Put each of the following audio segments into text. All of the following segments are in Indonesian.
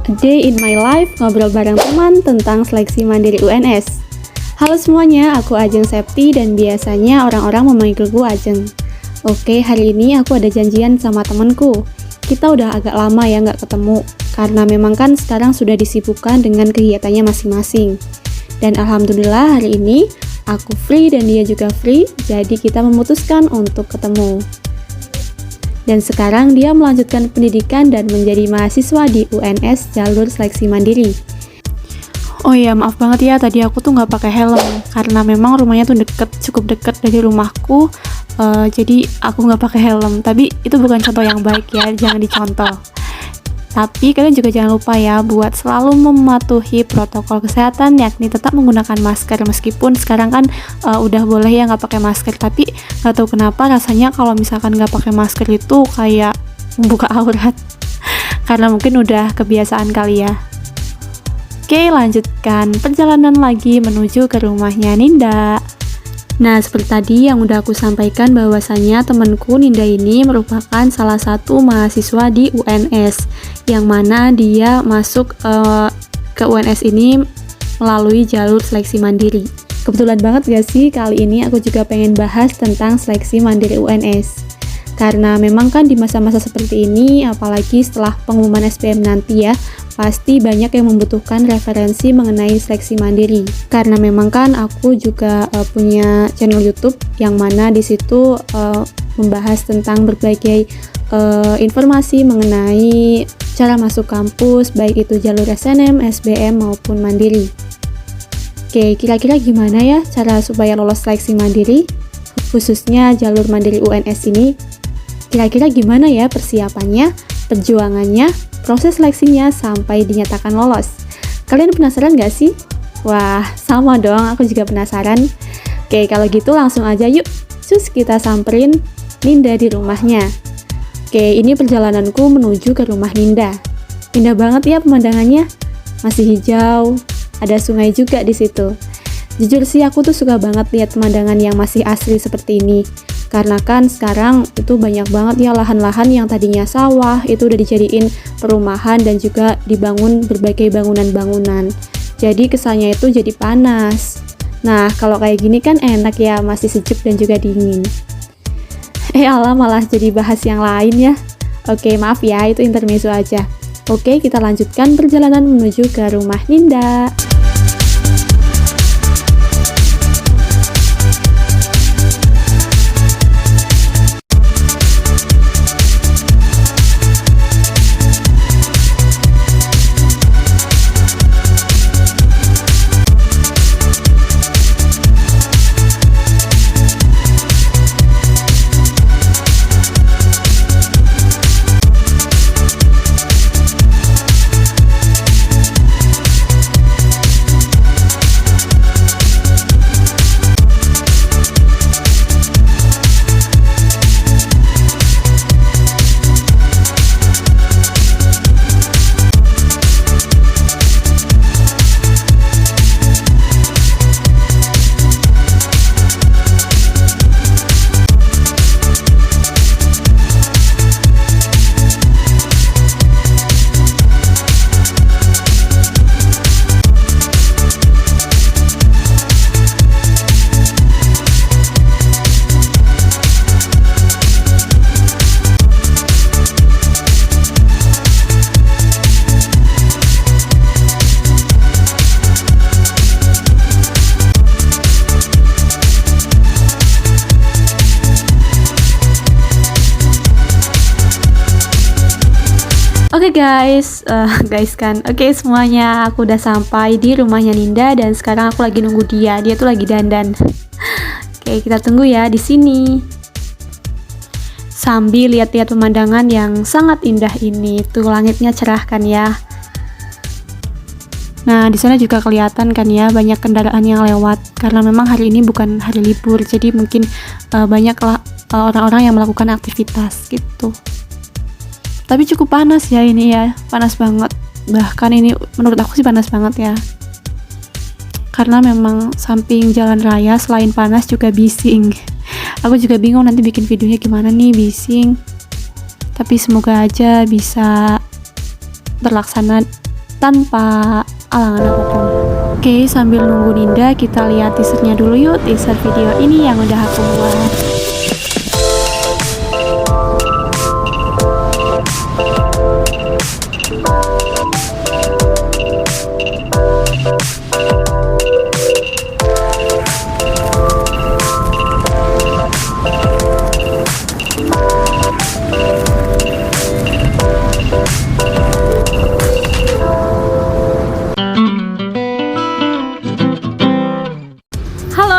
A Day in My Life, ngobrol bareng teman tentang seleksi mandiri UNS. Halo semuanya, aku Ajeng Septi dan biasanya orang-orang memanggilku Ajeng. Oke, hari ini aku ada janjian sama temanku. Kita udah agak lama ya nggak ketemu, karena memang kan sekarang sudah disibukkan dengan kegiatannya masing-masing. Dan alhamdulillah hari ini aku free dan dia juga free, jadi kita memutuskan untuk ketemu. Dan sekarang dia melanjutkan pendidikan dan menjadi mahasiswa di UNS jalur seleksi mandiri. Oh iya, maaf banget ya, tadi aku tuh nggak pakai helm karena memang rumahnya tuh cukup deket dari rumahku. Jadi aku nggak pakai helm. Tapi itu bukan contoh yang baik ya, jangan dicontoh. Tapi kalian juga jangan lupa ya buat selalu mematuhi protokol kesehatan, yakni tetap menggunakan masker. Meskipun sekarang kan udah boleh ya nggak pakai masker, tapi nggak tahu kenapa rasanya kalau misalkan nggak pakai masker itu kayak membuka aurat karena mungkin udah kebiasaan kali ya. Oke, lanjutkan perjalanan lagi menuju ke rumahnya Ninda. Nah, seperti tadi yang udah aku sampaikan bahwasannya temanku Ninda ini merupakan salah satu mahasiswa di UNS, yang mana dia masuk ke UNS ini melalui jalur seleksi mandiri. Kebetulan banget gak sih, kali ini aku juga pengen bahas tentang seleksi mandiri UNS. Karena memang kan di masa-masa seperti ini, apalagi setelah pengumuman SBM nanti ya, pasti banyak yang membutuhkan referensi mengenai seleksi mandiri. Karena memang kan aku juga punya channel YouTube yang mana di situ membahas tentang berbagai informasi mengenai cara masuk kampus, baik itu jalur SNM, SBM maupun mandiri. Oke, kira-kira gimana ya cara supaya lolos seleksi mandiri, khususnya jalur mandiri UNS ini? Kira-kira gimana ya persiapannya, perjuangannya, proses seleksinya sampai dinyatakan lolos? Kalian penasaran gak sih? Wah, sama dong, aku juga penasaran. Oke, kalau gitu langsung aja yuk, kita samperin Ninda di rumahnya. Oke, ini perjalananku menuju ke rumah Ninda. Indah banget ya pemandangannya, masih hijau, ada sungai juga di situ. Jujur sih aku tuh suka banget lihat pemandangan yang masih asli seperti ini. Karena kan sekarang itu banyak banget ya lahan-lahan yang tadinya sawah itu udah dijadiin perumahan dan juga dibangun berbagai bangunan-bangunan. Jadi kesannya itu jadi panas. Nah, kalau kayak gini kan enak ya, masih sejuk dan juga dingin. Alah, malah jadi bahas yang lain ya. Oke, maaf ya, itu intermezzo aja. Oke, kita lanjutkan perjalanan menuju ke rumah Ninda. Oke guys, Oke semuanya, aku udah sampai di rumahnya Ninda dan sekarang aku lagi nunggu dia tuh lagi dandan. Oke, kita tunggu ya di sini. Sambil lihat-lihat pemandangan yang sangat indah ini, tuh langitnya cerah kan ya. Nah, di sana juga kelihatan kan ya banyak kendaraan yang lewat karena memang hari ini bukan hari libur, jadi mungkin banyaklah orang-orang yang melakukan aktivitas gitu. Tapi cukup panas ya ini ya, panas banget. Bahkan ini menurut aku sih panas banget ya. Karena memang samping jalan raya selain panas juga bising. Aku juga bingung nanti bikin videonya gimana nih, bising. Tapi semoga aja bisa terlaksana tanpa alangan apapun. Oke, sambil nunggu Ninda, kita lihat teasernya dulu yuk, teaser video ini yang udah aku buat.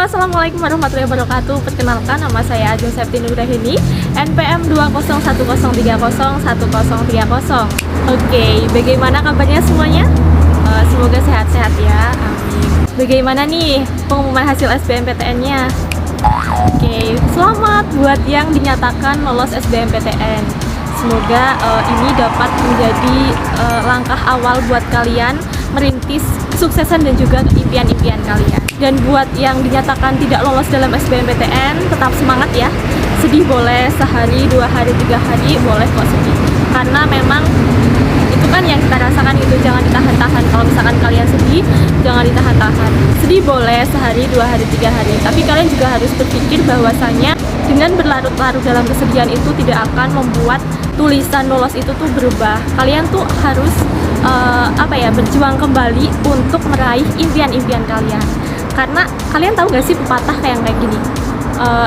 Assalamualaikum warahmatullahi wabarakatuh. Perkenalkan, nama saya Ajeng Septi Nugrahini, NPM 20110301030. Oke, bagaimana kabarnya semuanya? Semoga sehat-sehat ya, amin. Bagaimana nih pengumuman hasil SBMPTN-nya? Oke, selamat buat yang dinyatakan lolos SBMPTN. Semoga ini dapat menjadi langkah awal buat kalian merintis kesuksesan dan juga impian-impian kalian. Dan buat yang dinyatakan tidak lolos dalam SBMPTN, tetap semangat ya. Sedih boleh, sehari, 2 hari, 3 hari, boleh kok sedih. Karena memang itu kan yang kita rasakan itu, jangan ditahan-tahan. Kalau misalkan kalian sedih, jangan ditahan-tahan. Sedih boleh sehari, 2 hari, 3 hari. Tapi kalian juga harus berpikir bahwasanya dengan berlarut-larut dalam kesedihan itu tidak akan membuat tulisan lolos itu tuh berubah. Kalian tuh harus berjuang kembali untuk meraih impian-impian kalian. Karena kalian tahu gak sih pepatah kayak gini,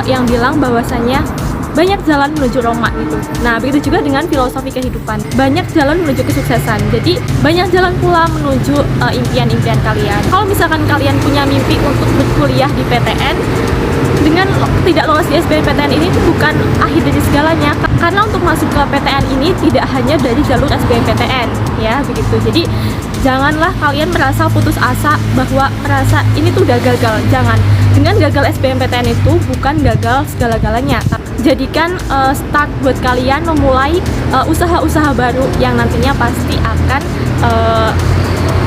yang bilang bahwasanya banyak jalan menuju Roma gitu. Nah, begitu juga dengan filosofi kehidupan. Banyak jalan menuju kesuksesan. Jadi, banyak jalan pula menuju impian-impian kalian. Kalau misalkan kalian punya mimpi untuk berkuliah di PTN, dengan tidak lolos di SBMPTN ini itu bukan akhir dari segalanya. Karena untuk masuk ke PTN ini tidak hanya dari jalur SBMPTN, ya begitu. Jadi, janganlah kalian merasa putus asa bahwa merasa ini tuh udah gagal. Jangan. Dengan gagal SBMPTN itu bukan gagal segala-galanya. Jadikan start buat kalian memulai usaha-usaha baru yang nantinya pasti akan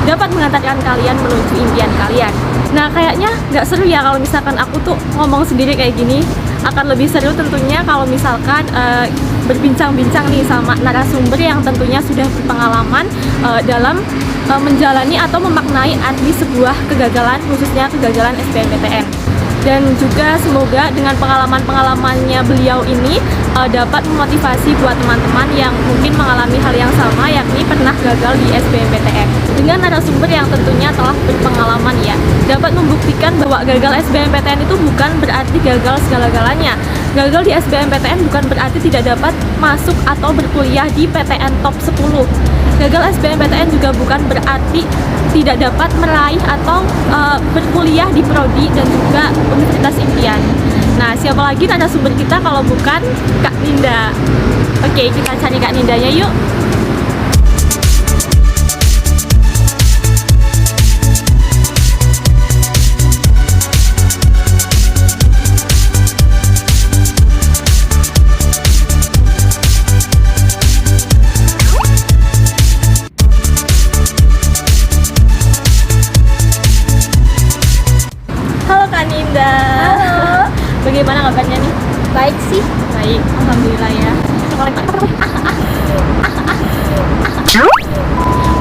dapat mengantarkan kalian menuju impian kalian. Nah, kayaknya nggak seru ya kalau misalkan aku tuh ngomong sendiri kayak gini. Akan lebih seru tentunya kalau misalkan berbincang-bincang nih sama narasumber yang tentunya sudah berpengalaman dalam menjalani atau memaknai arti sebuah kegagalan, khususnya kegagalan SBMPTN. Dan juga semoga dengan pengalaman-pengalamannya beliau ini dapat memotivasi buat teman-teman yang mungkin mengalami hal yang sama, yakni pernah gagal di SBMPTN. Dengan narasumber yang tentunya telah berpengalaman ya, dapat membuktikan bahwa gagal SBMPTN itu bukan berarti gagal segala-galanya. Gagal di SBMPTN bukan berarti tidak dapat masuk atau berkuliah di PTN top 10. Gagal SBMPTN juga bukan berarti tidak dapat meraih atau berkuliah di prodi dan juga universitas impian. Nah, siapa lagi narasumber kita kalau bukan Kak Ninda? Oke, kita cari Kak Nindanya yuk. Halo. Bagaimana kabarnya nih? Baik sih. Baik, alhamdulillah ya.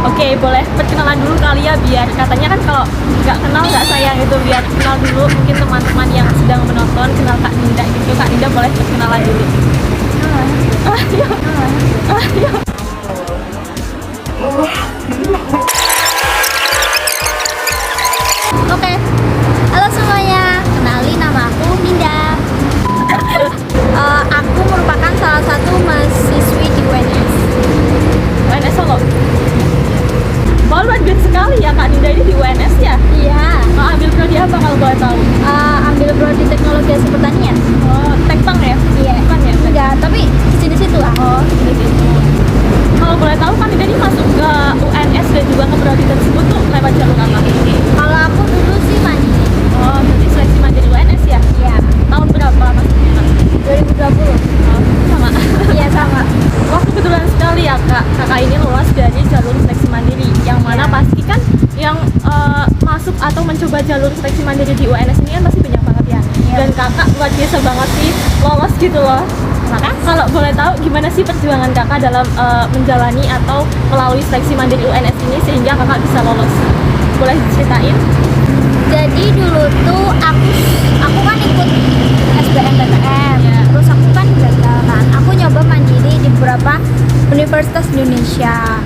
Oke, boleh perkenalan dulu kali ya, biar katanya kan kalau nggak kenal nggak sayang itu, biar kenal dulu mungkin teman-teman yang sedang menonton kenal Kak Ninda gitu. Kak Ninda boleh perkenalan dulu. Ayo. Oke. Halo semuanya, kenalin nama aku Ninda. Aku merupakan salah satu mahasiswi di UNS. UNS Solo. Wah, luar biasa sekali ya Kak Ninda ini di UNS ya? Iya. Ambil prodi apa kalau boleh tahu? Ambil prodi teknologi hasil pertanian. Oh, tekpang ya? Iya. Bukan ya? Enggak, tapi situ lah. Oh, di situ. Kalau boleh tahu Kak Ninda ini masuk ke UNS dan juga ke prodi tersebut tuh lewat jalur apa? Kalau aku dulu sih mandiri. Oh, berarti seleksi mandiri UNS ya? Iya. Tahun berapa masuknya? 2020. Oh, sama. Iya sama. Wah, kebetulan sekali ya Kak. Kakak ini lolos dari jalur seleksi mandiri. Yang mana pasti kan yang masuk atau mencoba jalur seleksi mandiri di UNS ini kan pasti banyak banget ya. Iya. Dan kakak luar biasa banget sih lolos gitu loh. Maka kalau boleh tahu gimana sih perjuangan kakak dalam menjalani atau melalui seleksi mandiri UNS ini sehingga kakak bisa lolos? Boleh diceritain? Jadi dulu tuh aku kan ikut SBMPTN, terus aku kan gagal kan. Aku nyoba mandiri di beberapa universitas Indonesia.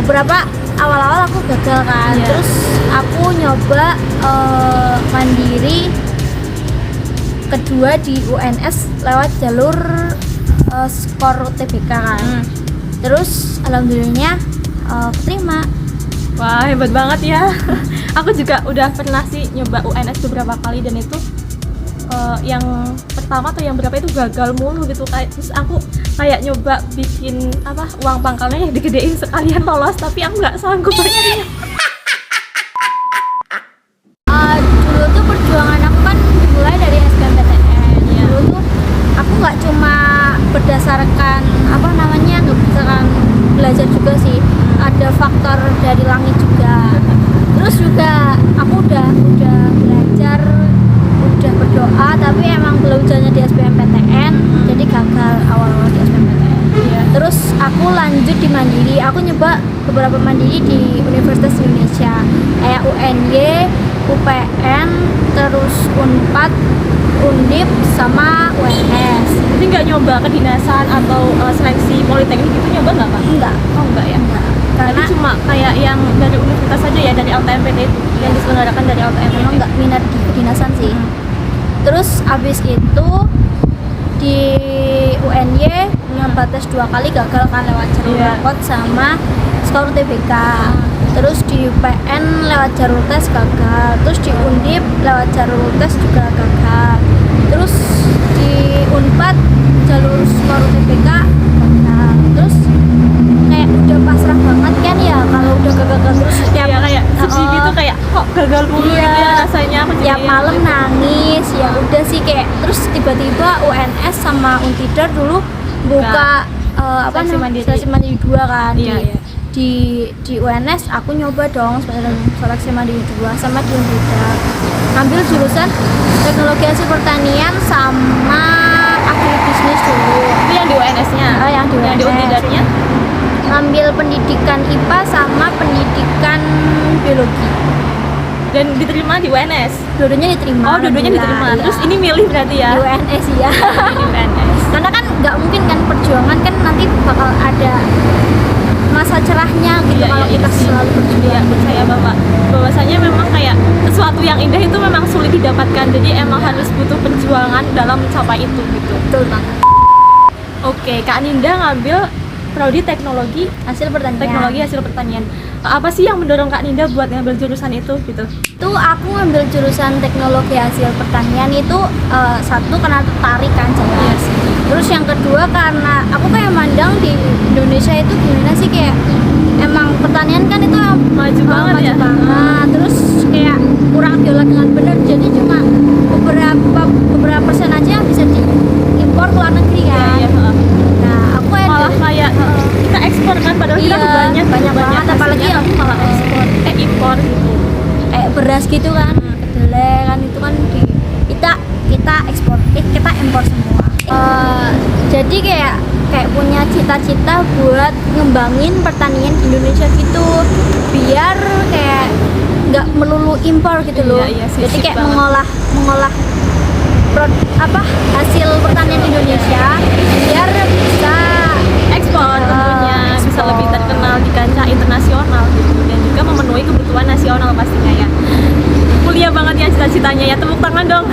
Beberapa awal-awal aku gagal kan. Terus aku nyoba mandiri kedua di UNS lewat jalur skor UTBK kan. Terus alhamdulillahnya keterima. Wah, hebat banget ya. Aku juga udah pernah sih nyoba UNS beberapa kali dan itu yang pertama atau yang berapa itu gagal mulu gitu. Terus aku kayak nyoba bikin uang pangkalnya yang digedein sekalian lolos, tapi aku nggak sanggup bayarnya. Dulu tuh perjuangan aku kan dimulai dari SBMPTN. Dulu tuh aku nggak cuma berdasarkan nggak berdasarkan belajar juga sih, ada faktor dari langit juga. Terus juga aku udah belajar, udah berdoa, tapi emang belum jalannya di SBMPTN, jadi gagal awal-awal di SBMPTN. Terus aku lanjut di mandiri, aku nyoba beberapa mandiri di Universitas Indonesia kayak UNY, UPN, terus Unpad, Undip, sama UNS. Jadi nggak nyoba kedinasan atau seleksi politeknik gitu, nyoba nggak kak? Enggak. Oh enggak ya? Enggak. Karena Karena cuma kayak yang dari universitas saja ya, dari LTMPT itu yang diselenggarakan dari LTMPT. memang nggak minat di kedinasan sih. Terus abis itu di UNY nyoba tes 2 kali gagal kan lewat jalur rapot sama skor UTBK. Terus di UPN lewat jalur tes gagal. Terus di Undip lewat jalur tes juga gagal. Terus di Unpad jalur skor UTBK gagal. Terus kayak udah pasrah banget kan ya kalau udah gagal terus tiap kayak sedih gitu, kayak kok gagal mulu gitu ya rasanya. Aku tiap malam nangis. Ya udah sih kayak, terus tiba-tiba UNS sama Untidar dulu buka seleksi mandiri 2 kan. Di UNS aku nyoba dong seleksi mandiri 2 sama di Untidar, ambil jurusan teknologi hasil pertanian sama agribisnis dulu. Itu yang di UNS-nya? Yang di UNS. Yang di Untidarnya? Ngambil pendidikan IPA sama pendidikan biologi. Dan diterima di UNS? Dua-duanya diterima. Oh, dua-duanya diterima. Ya. Terus ini milih berarti ya? Di UNS ya. Di UNS. Karena kan nggak mungkin kan, perjuangan kan nanti bakal ada masa cerahnya gitu kalau kita selalu berjuang. Percaya bahwasanya memang kayak sesuatu yang indah itu memang sulit didapatkan, jadi emang harus butuh perjuangan dalam mencapai itu gitu. Betul banget. Oke, Kak Ninda ngambil prodi teknologi Hasil pertanian. teknologi hasil pertanian. Apa sih yang mendorong Kak Ninda buat ngambil jurusan itu gitu? Itu aku ngambil jurusan teknologi hasil pertanian itu satu karena tertarik kan jelas. Terus yang kedua karena aku kayak mandang di Indonesia itu gimana sih, kayak emang pertanian kan itu Maju banget ya? banget. Terus kayak kurang diolah dengan benar, jadi cuma beberapa persen aja yang bisa diimpor ke luar negeri kan. Nah aku Malah kayak kita ekspor kan, padahal kita banyak banget, apalagi yang malah ekspor impor gitu. Kayak beras gitu kan, kedelai kan, itu kan kita ekspor, kita impor semua. Jadi kayak punya cita-cita buat ngembangin pertanian di Indonesia gitu, biar kayak nggak melulu impor gitu loh. Iya, Jadi kayak banget. mengolah hasil pertanian Indonesia biar bisa Ekspor tentunya bisa ekspor. lebih terkenal di kancah internasional gitu, dan juga memenuhi kebutuhan nasional pastinya ya. Mulia banget ya cita-citanya ya, tepuk tangan dong.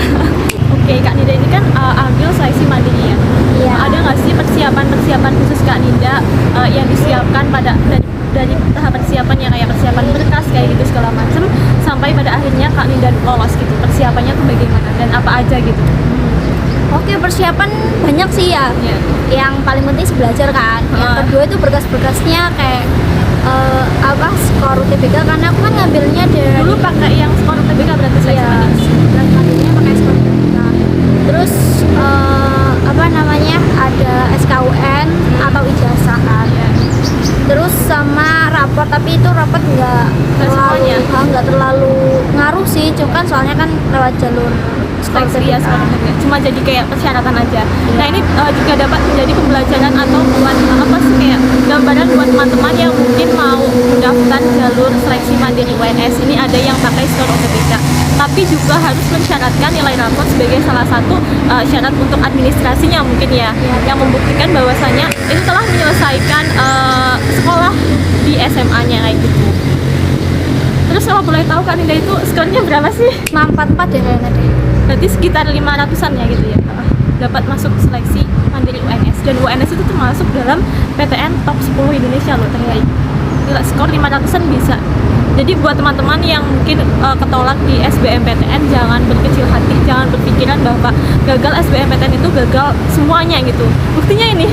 Oke, Kak Ninda ini kan ambil seleksi mandiri ya. Iya. Ada nggak sih persiapan khusus Kak Ninda yang disiapkan dari tahap persiapannya, kayak persiapan berkas kayak gitu segala macam, sampai pada akhirnya Kak Ninda lolos gitu? Persiapannya tuh bagaimana dan apa aja gitu? Oke, persiapan banyak sih ya. Yang paling penting sih belajar kan. Yang kedua itu berkas-berkasnya kayak skor UTBK, karena aku kan ngambilnya dari Dulu pakai yang skor UTBK berarti seleksi mandiri? ngambilnya pakai skor UTBK. Terus ada SKUN atau ijazah kan. Terus sama raport, tapi itu raport nggak terlalu ngaruh sih, cuma kan soalnya kan lewat jalur seleksi ya, cuma jadi kayak persyaratan aja. Nah ini juga dapat menjadi pembelajaran atau buat apa sih, kayak gambaran buat teman-teman yang mungkin mau mendaftar jalur seleksi mandiri UNS. Ini ada yang pakai skor UTBK, tapi juga harus mensyaratkan nilai rapor sebagai salah satu syarat untuk administrasinya mungkin ya, yang membuktikan bahwasanya itu telah menyelesaikan sekolah di SMA-nya kayak gitu. Terus kalau boleh tahu Kak Ninda itu skornya berapa sih? 44 ya kayaknya deh. Berarti sekitar 500-an ya gitu ya. Dapat masuk seleksi mandiri UNS, dan UNS itu termasuk dalam PTN top 10 Indonesia loh terbaik. Gila, skor 500-an bisa. Jadi buat teman-teman yang mungkin ketolak di SBMPTN, jangan berkecil hati, jangan berpikiran bahwa gagal SBMPTN itu gagal semuanya gitu. Buktinya ini,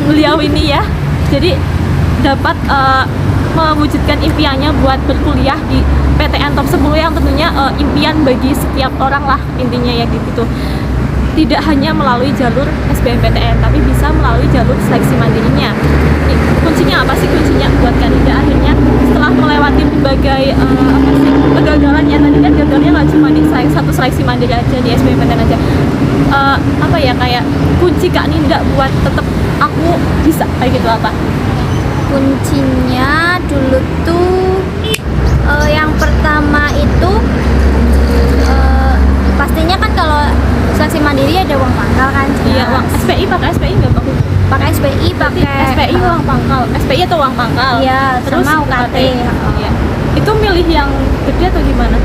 beliau ini ya, jadi dapat mewujudkan impiannya buat berkuliah di PTN top 10 yang tentunya impian bagi setiap orang lah intinya ya gitu. Tidak hanya melalui jalur SBMPTN, tapi bisa melalui jalur seleksi mandirinya. Kuncinya apa sih kuncinya buat Kak Ninda akhirnya setelah melewati berbagai kegagalan ya, tadi kan gagalnya nggak cuma di satu seleksi mandiri aja, di SBMPTN aja, apa ya, kayak kunci Kak Ninda buat tetap aku bisa kayak gitu apa? Kuncinya dulu tuh yang pertama itu pastinya kan kalau seleksi mandiri ada uang pangkal kan. Iya, uang SPI, pakai SPI nggak Pak? Pakai SPI, pakai SPI uang pangkal. SPI atau uang pangkal? Iya, terus sama UKT. Iya. Itu milih yang gede atau gimana?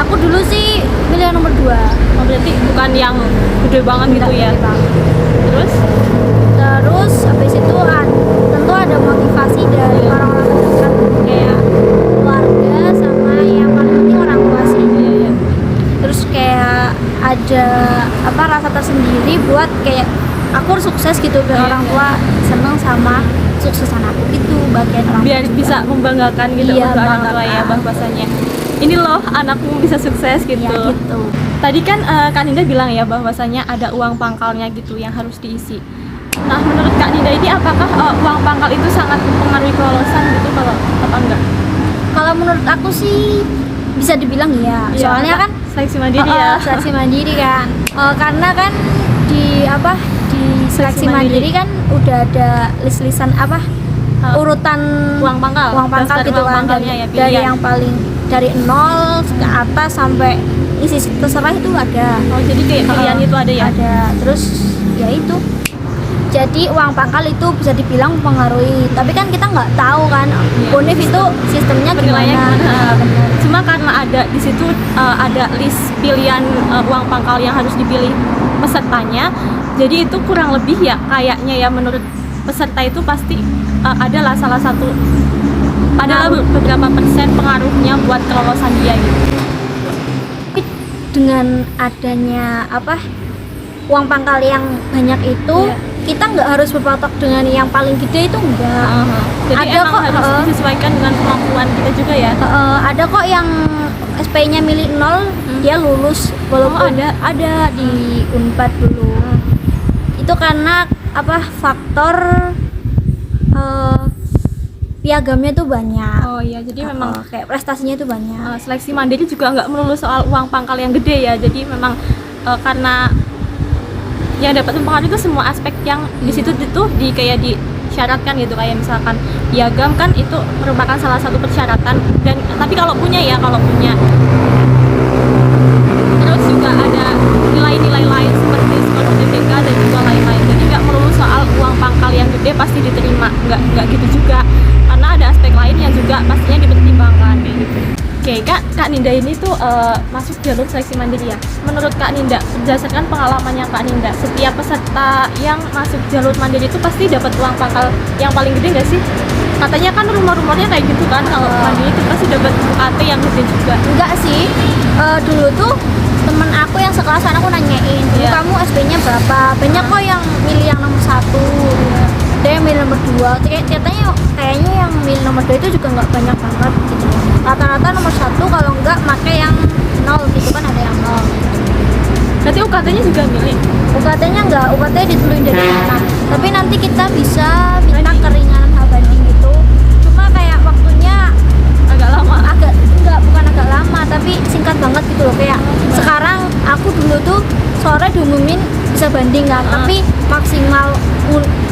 Aku dulu sih milih yang nomor 2. Oh, berarti bukan yang gede banget gitu ya. Gede banget. Terus habis itu tentu ada motivasi dari orang-orang terdekat kayak keluarga sama yang paling penting orang tua sih. iya. Terus kayak ada rasa tersendiri buat kayak aku harus sukses gitu biar orang tua seneng sama suksesan aku gitu, bagian orang biar tua bisa juga. membanggakan gitu Iya, untuk orang tua ya, membanggakan. bahwasanya ini loh anakmu bisa sukses gitu. Iya, gitu. Tadi kan Kak Ninda bilang ya bahwasanya ada uang pangkalnya gitu yang harus diisi. Nah, menurut Kak Ninda ini apakah uang pangkal itu sangat mempengaruhi kelolosan gitu kalau apa enggak? Kalau menurut aku sih bisa dibilang iya. Soalnya kan seleksi mandiri ya. seleksi mandiri kan. Karena kan di seleksi mandiri kan udah ada list-listan urutan uang pangkal. uang pangkal Daftar gitu uang kan, pangkalnya ya, dari pilihan. yang paling dari 0 ke atas sampai isi terserah itu ada. Oh, jadi kayak pilihan itu ada ya? Ada. Terus ya itu. Jadi uang pangkal itu bisa dibilang mempengaruhi, tapi kan kita nggak tahu kan UNIF itu sistemnya Penilaiannya gimana. gimana? Benar. Cuma karena ada di situ ada list pilihan uang pangkal yang harus dipilih pesertanya, jadi itu kurang lebih ya kayaknya ya menurut peserta itu pasti adalah salah satu adalah beberapa persen pengaruhnya buat kelolosan dia gitu. Tapi dengan adanya uang pangkal yang banyak itu, kita nggak harus berpatok dengan yang paling gede itu enggak. Jadi Ada emang kok, harus disesuaikan dengan kemampuan kita juga ya. Ada kok yang SPI-nya milik 0 dia lulus walaupun ada di Unpad dulu. Itu karena faktor piagamnya tuh banyak. Oh iya, jadi memang kayak prestasinya itu banyak. seleksi mandiri juga nggak melulu soal uang pangkal yang gede ya. Jadi memang karena yang dapat mempengaruhi itu semua aspek yang di situ itu kayak disyaratkan gitu, kayak misalkan piagam kan itu merupakan salah satu persyaratan, dan tapi kalau punya terus juga ada nilai-nilai lain seperti skor UTBK dan juga lain-lain. Jadi nggak melulu soal uang pangkal yang gede pasti diterima, nggak gitu juga, karena ada aspek lain yang juga pastinya dipertimbangkan kayak gitu. Oke, Kak Ninda ini tuh masuk jalur seleksi mandiri ya. Menurut Kak Ninda, berdasarkan pengalamannya Kak Ninda, setiap peserta yang masuk jalur mandiri itu pasti dapat uang pangkal yang paling gede nggak sih? Katanya kan rumor-rumornya kayak gitu kan, kalau mandiri itu pasti dapat UKT yang gede juga. Enggak sih. Dulu tuh temen aku yang sekelas aku nanyain, dulu kamu SPI-nya berapa? Banyak kok yang milih yang nomor 1. Ada yang milih nomor 2. Kayaknya yang milih nomor 2 itu juga nggak banyak banget gitu. Rata-rata nomor 1, kalau enggak pakai yang 0 gitu kan, ada yang 0. Berarti UKT-nya juga milih? UKT-nya enggak, UKT ditentuin dari mana. Tapi nanti kita bisa minta keringanan hal banding gitu. Cuma kayak waktunya Agak lama? bukan agak lama, tapi singkat banget gitu loh. Kayak sekarang aku dulu tuh banding kan, tapi maksimal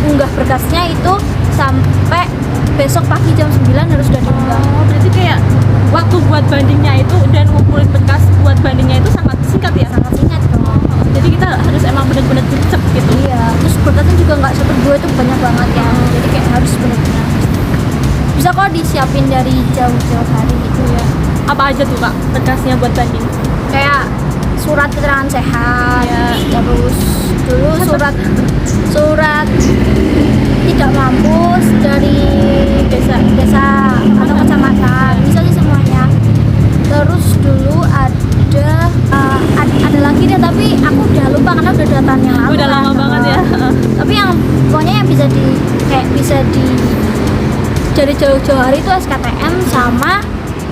unggah berkasnya itu sampai besok pagi jam 9 harus sudah diunggah. Berarti kayak waktu buat bandingnya itu dan ngumpulin berkas buat bandingnya itu sangat singkat ya? Sangat singkat dong. Jadi kita harus emang benar-benar gercep gitu. Iya, terus berkasnya juga nggak 1-2 itu banyak banget ya. Jadi kayak harus benar-benar bisa kok disiapin dari jauh-jauh hari gitu ya. Apa aja tuh Kak berkasnya buat banding? Kayak surat keterangan sehat, Iya. terus dulu surat tidak mampus dari desa atau kecamatan, bisa sih semuanya. Terus dulu ada lagi deh, tapi aku udah lupa karena udah 2 tahun yang lalu. Udah lama banget ya. Tapi yang pokoknya yang bisa di dari jauh-jauh hari itu SKTM sama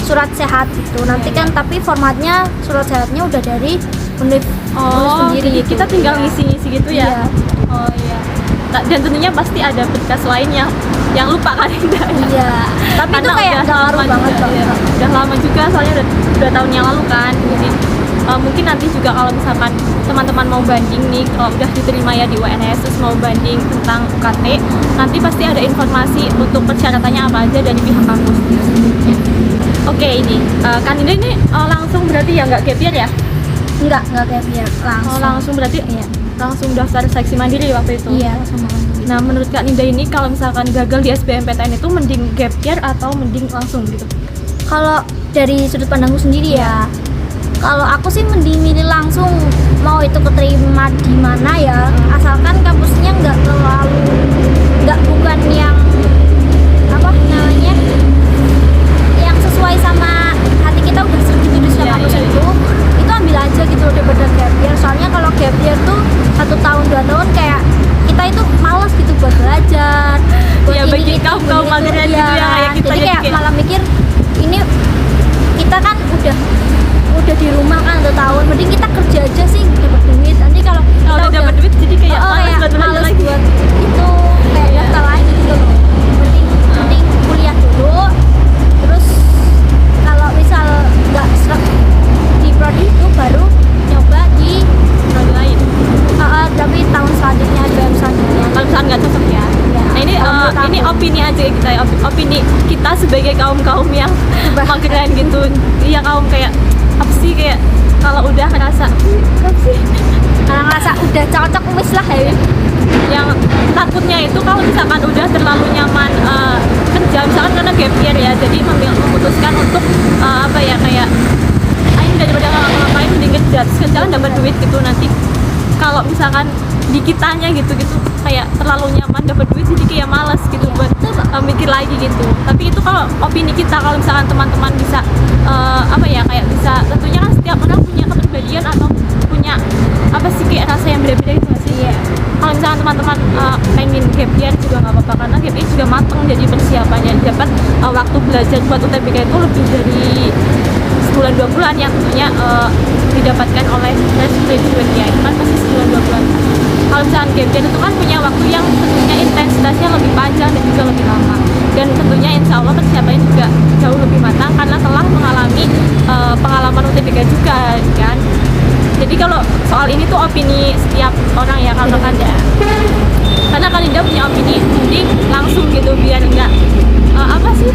surat sehat gitu. Nanti kan tapi formatnya surat sehatnya udah dari Univ sendiri. Jadi gitu. kita tinggal Iya. ngisi-ngisi gitu ya. Iya. Oh iya. Nah, dan tentunya pasti ada berkas lain yang lupa kan Indah. Iya. Tapi itu Karena kayak udah gak ngaruh lama banget juga, kok. ya. Udah lama juga soalnya udah tahun yang lalu kan. Jadi mungkin nanti juga kalau misalkan teman-teman mau banding nih, kalau udah diterima ya di UNS terus mau banding tentang UKT, nanti pasti ada informasi untuk persyaratannya apa aja dari pihak kampus. Oke, ini kan ini langsung berarti ya nggak gap year ya? Enggak kayak biar langsung. Langsung berarti Iya. langsung daftar seleksi mandiri waktu itu. Iya, langsung banget. Nah, menurut Kak Ninda ini kalau misalkan gagal di SBMPTN itu mending gap year atau mending langsung gitu? Kalau dari sudut pandangku sendiri ya, kalau aku sih mending milih langsung, mau itu keterima di mana ya, asalkan kampusnya bukan yang apa namanya, yang sesuai sama hati kita udah segitu di Iya, kampus iya, itu ambil aja gitu loh daripada gap year. Soalnya kalau gap year tuh 1 tahun 2 tahun kayak kita itu males gitu buat belajar, buat Ya, ini, bagi itu, kaum material gitu ya, kayak kita jadi jadi kayak kayak- malah mikir ini kita kan udah di rumah kan 1 tahun, mending kita kerja aja sih dapat duit. Nanti kalau Kalau kita udah dapat duit jadi kayak malas buat belajar males lagi. buat itu kayak daftar lagi gitu loh. Mending kuliah dulu, terus kalau misal nggak serak di prodi itu baru nyoba di Prodi lain. tapi tahun selanjutnya, BM selanjutnya. Kalau misalkan nggak cocok ya. Iya, Nah ini kalau menurut ini aku. opini aja kita ya, opini kita sebagai kaum yang mageran gitu. Iya, kaum kayak apa sih, kayak kalau udah ngerasa apa sih, Karena ngerasa udah cocok wis lah ya. yang takutnya itu kalau misalkan udah terlalu nyaman kerja misalkan karena gap year ya, jadi memutuskan untuk apa ya, kayak ini daripada ngapain mending kerja, terus kerja kan dapat duit gitu. Nanti kalau misalkan di kitanya gitu kayak terlalu nyaman dapat duit, jadi kayak malas gitu buat mikir lagi gitu. Tapi itu kalau opini kita, kalau misalkan teman-teman bisa apa ya, kayak bisa, tentunya kan setiap orang punya kepribadian atau punya apa sih, kayak rasa yang beda-beda gitu nggak sih? Iya. Kalau misalkan teman-teman pengen gap year juga nggak apa-apa, karena gap year juga mateng, jadi persiapannya dapat waktu belajar buat UTBK itu lebih dari sebulan 2 bulan yang tentunya didapatkan oleh fresh graduate ya, itu kan pasti sebulan 2 bulan. Kalau misalkan gap year itu kan punya waktu yang tentunya intensitasnya lebih panjang dan juga lebih lama, dan tentunya insya Allah persiapannya juga jauh lebih matang karena telah mengalami pengalaman UTBK juga kan. Jadi kalau soal ini tuh opini setiap orang ya, kalau kan ya, karena kan Linda punya opini mending langsung gitu biar enggak apa sih,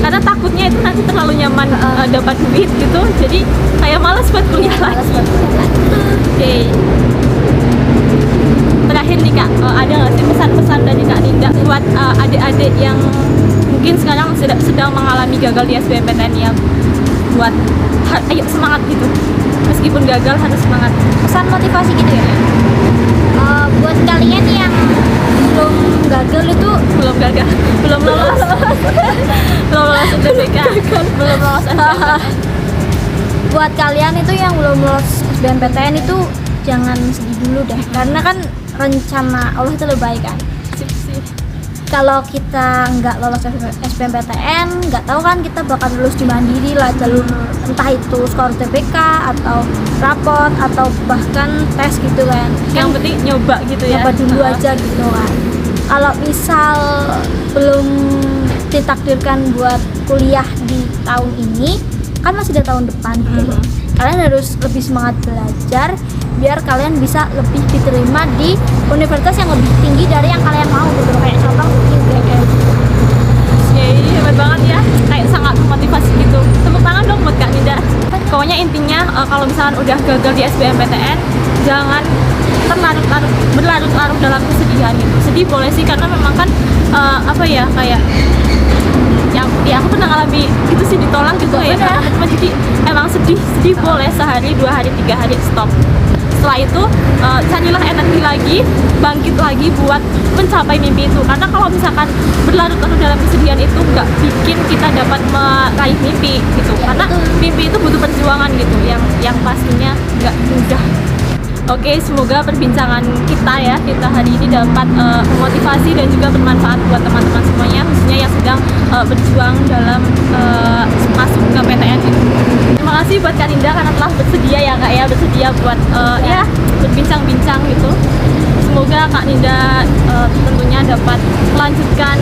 karena takutnya itu nanti terlalu nyaman dapat duit gitu, jadi kayak malas buat kuliah lagi. Oke. Terakhir nih Kak, ada nggak sih pesan-pesan dari Kak Linda buat adik-adik yang mungkin sekarang sedang mengalami gagal di SBMPTN ya, buat ayo semangat gitu, meskipun gagal harus semangat. Pesan motivasi gitu ya. Buat kalian yang belum gagal itu Belum gagal, belum lolos belum lolos UTBK, belum lolos SBMPTN. buat kalian itu yang belum lolos SBMPTN itu jangan sedih dulu deh, karena kan rencana Allah itu lebih baik kan. Sip. Kalau kita nggak lolos SBMPTN, nggak tahu kan kita bakal lulus di mandiri lah, jalur entah itu skor TBK atau rapot atau bahkan tes gitu kan. Yang penting nyoba gitu ya. Nyoba dulu aja gitu kan. Kalau misal belum ditakdirkan buat kuliah di tahun ini, kan masih ada tahun depan gitu loh. kalian harus lebih semangat belajar biar kalian bisa lebih diterima di universitas yang lebih tinggi dari yang kalian mau gitu. Kayak contoh UGM. Yeay, hebat banget ya, kayak sangat memotivasi gitu. Tepuk tangan dong buat Kak Ninda. Pokoknya intinya kalau misalkan udah gagal di SBMPTN, jangan berlarut-larut dalam kesedihan gitu. Sedih boleh sih, karena memang kan apa ya, kayak yang aku pernah ngalami gitu sih, ditolak gitu ya. Jadi emang sedih boleh, sehari, 2 hari, 3 hari stop. Setelah itu carilah energi lagi, bangkit lagi buat mencapai mimpi itu. Karena kalau misalkan berlarut-larut dalam kesedihan itu nggak bikin kita dapat meraih mimpi gitu. Karena mimpi itu butuh perjuangan gitu, yang pastinya nggak mudah. Oke, semoga perbincangan kita hari ini dapat memotivasi dan juga bermanfaat buat teman-teman semuanya, khususnya yang sedang berjuang dalam masuk ke PTN gitu. Terima kasih buat Kak Ninda karena telah bersedia ya Kak ya, bersedia buat ya berbincang-bincang gitu. Semoga Kak Ninda tentunya dapat melanjutkan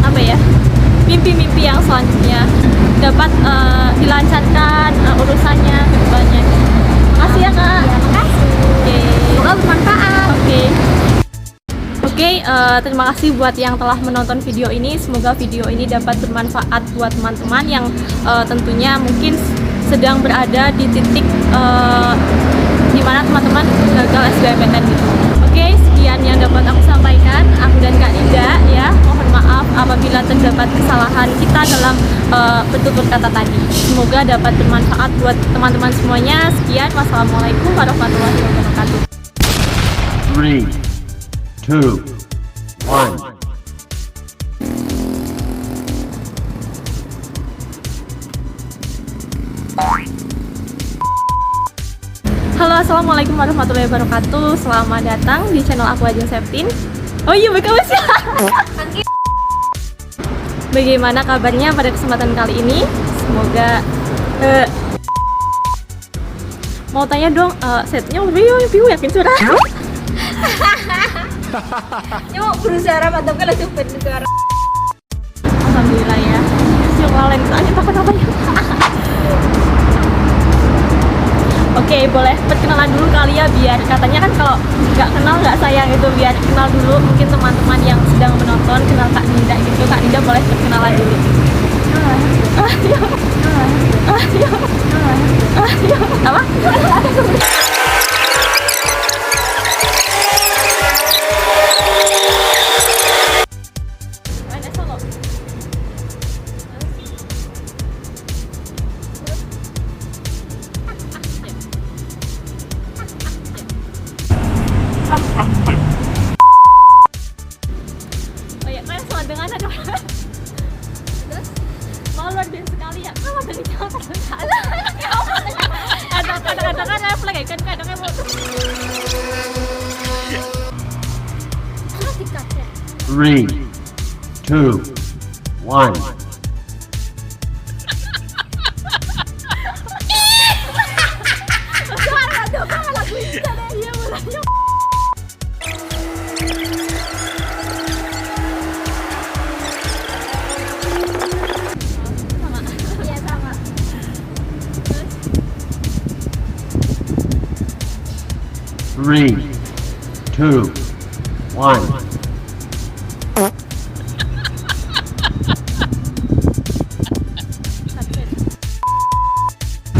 apa ya, mimpi-mimpi yang selanjutnya, dapat dilancarkan urusannya ke depannya. Makasih ya Kak. Ya, makasih. Semoga bermanfaat. Oke, terima kasih buat yang telah menonton video ini. Semoga video ini dapat bermanfaat buat teman-teman yang tentunya mungkin sedang berada di titik di mana teman-teman gagal SBMPTN gitu. Oke, sekian yang dapat aku sampaikan. Aku dan Kak Ninda ya, mohon maaf apabila terdapat kesalahan kita dalam bertutur kata tadi. Semoga dapat bermanfaat buat teman-teman semuanya. Sekian, wassalamualaikum warahmatullahi wabarakatuh. 3, 2, 1. Halo, assalamualaikum warahmatullahi wabarakatuh. Selamat datang di channel aku Ajeng Septin. Oh iya, bagus ya. Bagaimana kabarnya pada kesempatan kali ini? Semoga mau tanya dong, setnya view yakin suara? Yuk berusaha mantapkan langsung bersuara. Alhamdulillah ya. Siapa lain soalnya takut apa ya? Oke, boleh perkenalan dulu kali ya, biar katanya kan kalau nggak kenal nggak sayang itu, biar kenal dulu mungkin teman-teman yang sedang menonton, kenal Kak Ninda gitu. Kak Ninda boleh perkenalan dulu. Apa? Oh ya, kalian sama dengan ada luar biasa sekali ya. Kalau dari jauh ada kadang-kadang refleks ya kan, kadang mau 3, 2, 1. Iya sama. 3, 2, 1.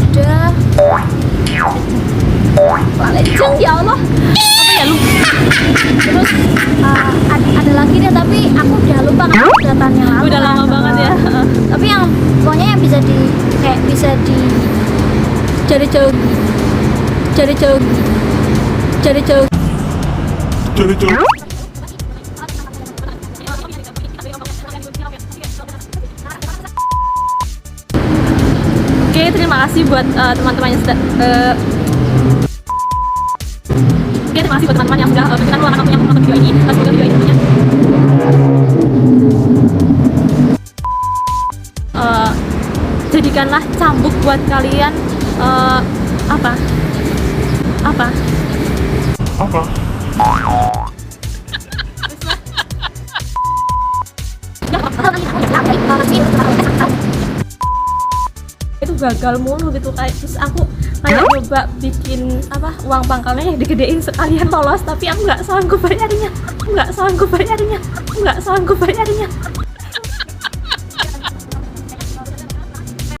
Udah. Legend ya Allah. apa ya, lupa. Terus ada lagi deh, tapi aku udah lupa kan datanya lama. Udah lama banget ya. Tapi yang pokoknya yang bisa di cari jauh. Oke, terima kasih buat teman-teman yang sudah terima kasih buat teman-teman yang sudah berkenan meluangkan waktunya untuk menonton video ini. Semoga video ini tentunya jadikanlah cambuk buat kalian. Apa? Itu gagal mulu gitu, kayak terus aku kayak nyoba bikin apa uang pangkalnya digedein sekalian lolos, tapi aku nggak sanggup bayarnya, aku nggak sanggup bayarnya, aku nggak sanggup bayarnya.